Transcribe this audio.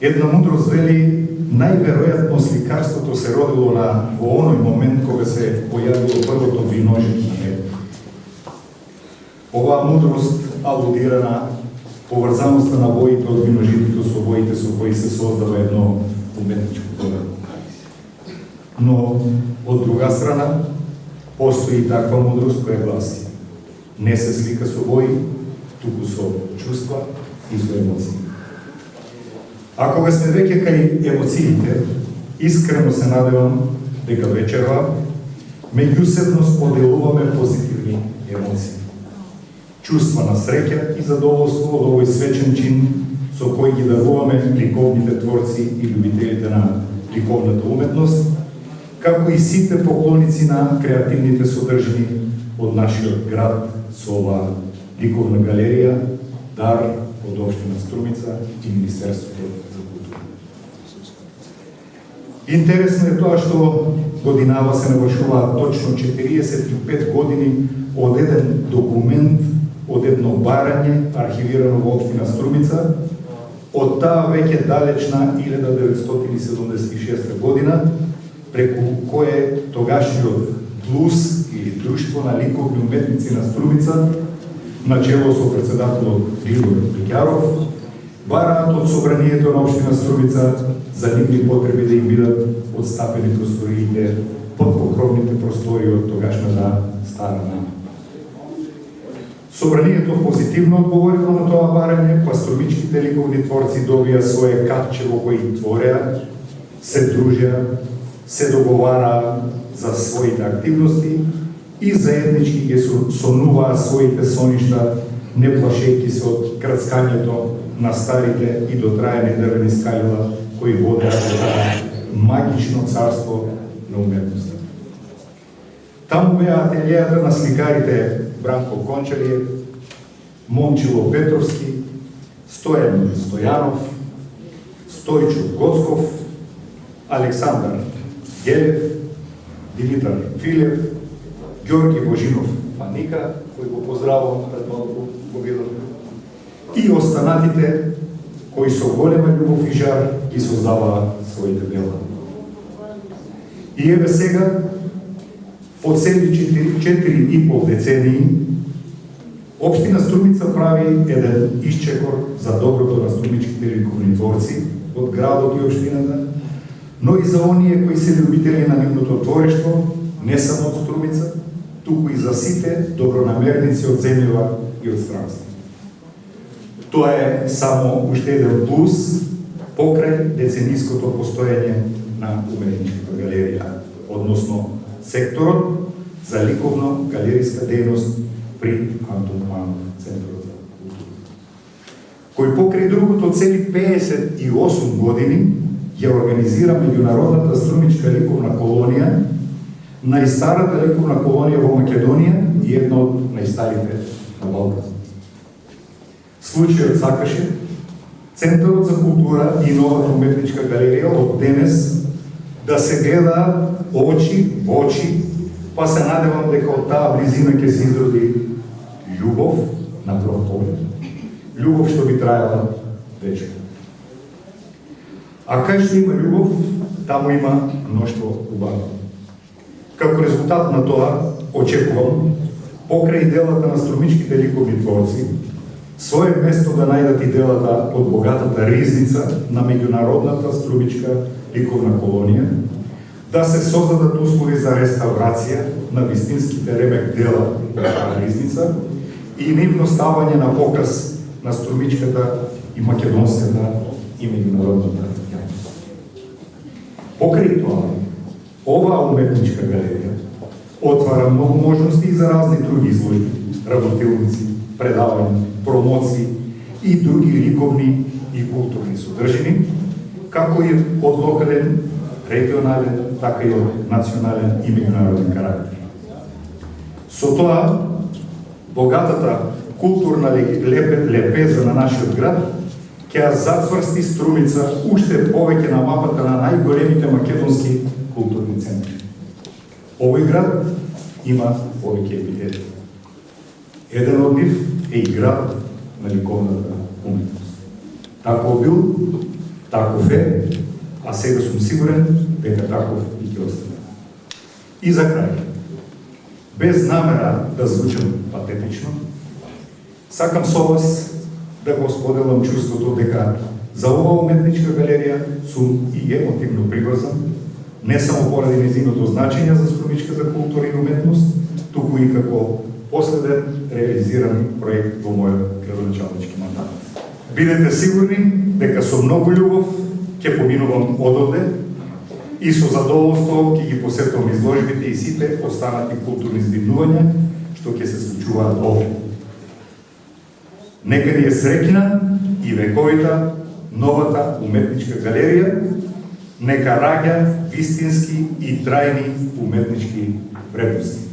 Една мудрост вели, најверојатно сликарството се родило во оној момент кога се појавило првото двиножие на небото. Оваа мудрост алудира на поврзаноста на воите од двиножитето со воите со кои се создава едно уметничко дело. Но, од друга страна, постои таква мудрост која гласи: не се слика со вои, туку со чувства и со емоции. А кога сме веќе кај емоциите, искрено се надевам дека вечерва меѓусебно споделуваме позитивни емоции. Чувства на среќа и задоволство од овој свечен чин со кој ги даруваме ликовните творци и љубителите на ликовната уметност, како и сите поклоници на креативните содржини од нашиот град со оваа ликовна галерија, дар од општина Струмица и Министерството за култура. Интересно е тоа што годинава се навршуваат точно 45 години од еден документ, од едно барање архивирано во општина Струмица, од таа веќе далечна 1976 година, преку кое тогашниот ДЛУС или Друштво на ликовни уметници на Струмица, начело со председателот Григор Пекјаров, бараат од собранието на општина Струмица за нивни потреби да им бидат отстапени просториите под покровните простори од тогашната стара нама. Собранието позитивно одговорило на тоа барање, па струмичките ликовни творци добија свое капче во кои твореа, се дружеа, се договараа за своите активности и заеднички ги сонуваа своите соништа, не плашејќи се од крцкањето на старите и дотраени дрвени скалила кои водеа во тоа магично царство на уметноста. Таму беа ателијата на сликарите Бранко Кончалиев, Момчило Петровски, Стојан Стојанов, Стојчо Гоцков, Александар Гелев, Димитар Филев, Ѓорги Божинов Паника, кој го поздравувам пред малку го видов, и останатите кои со голема љубов и жар ги создаваа своите дела. И еве сега, по цели 4,5 децении, општина Струмица прави еден исчекор за доброто на струмичките ликовни творци од градот и општината, но и за оние кои се љубители на нивното творештво, не само од Струмица, туку и за сите добронамерници од земјава и од странство. Тоа е само уште еден плюс покрај децениското постоење на уметничката галерија, односно секторот за ликовно галериска дејност при Антон Манов Центарот за култура, кој покрај другото цели 58 години ја организира меѓународната струмичка ликовна колонија, најстарата ликовна колонија во Македонија и една од најстарите на Балкан. Случајот сакаше Центарот за култура и новата уметничка галерија од денес да се гледа очи во очи, па се надевам дека од таа близина ќе се изроди љубов на прв поглед. Љубов што би траела вечно. А кај што има љубов, таму има мноштво убава. Како резултат на тоа, очекувам, покрај делата на струмичките ликовни творци, свое место да најдат и делата од богатата ризница на меѓународната струмичка ликовна колонија, да се создадат услови за реставрација на вистинските ремек дела на ризница и нивно ставање на показ на струмичката и македонската и меѓународната јавност. Покрај тоа, оваа уметничка галерија отвара многу можности и за разни други изложби, работилници, предавања, промоции и други ликовни и културни содржини, како и од локален, регионален, така и од национален и меѓународен карактер. Со тоа, богатата културна лепеза на нашиот град ќе ја зацврсти Струмица уште повеќе на мапата на најголемите македонски културни центри. Овој град има повеќе епитети. Еден од нив е и град на ликовната уметност. Тако бил Таков е, а сега сум сигурен дека таков и ќе остане. И за крај, без намера да звучам патетично, сакам со вас да го споделам чувството дека за оваа уметничка галерија сум и емотивно приврзан, не само поради незиното значење за Струмичката култура и уметност, туку и како последен реализиран проект во мојот градоначалнички мандат. Бидете сигурни дека со многу љубов ќе поминувам одовде и со задоволство ќе ги посетувам изложбите и сите останати културни здивнувања што ќе се случуваат овде. Нека ни е среќна и вековита новата уметничка галерија, нека раѓа вистински и трајни уметнички вредности.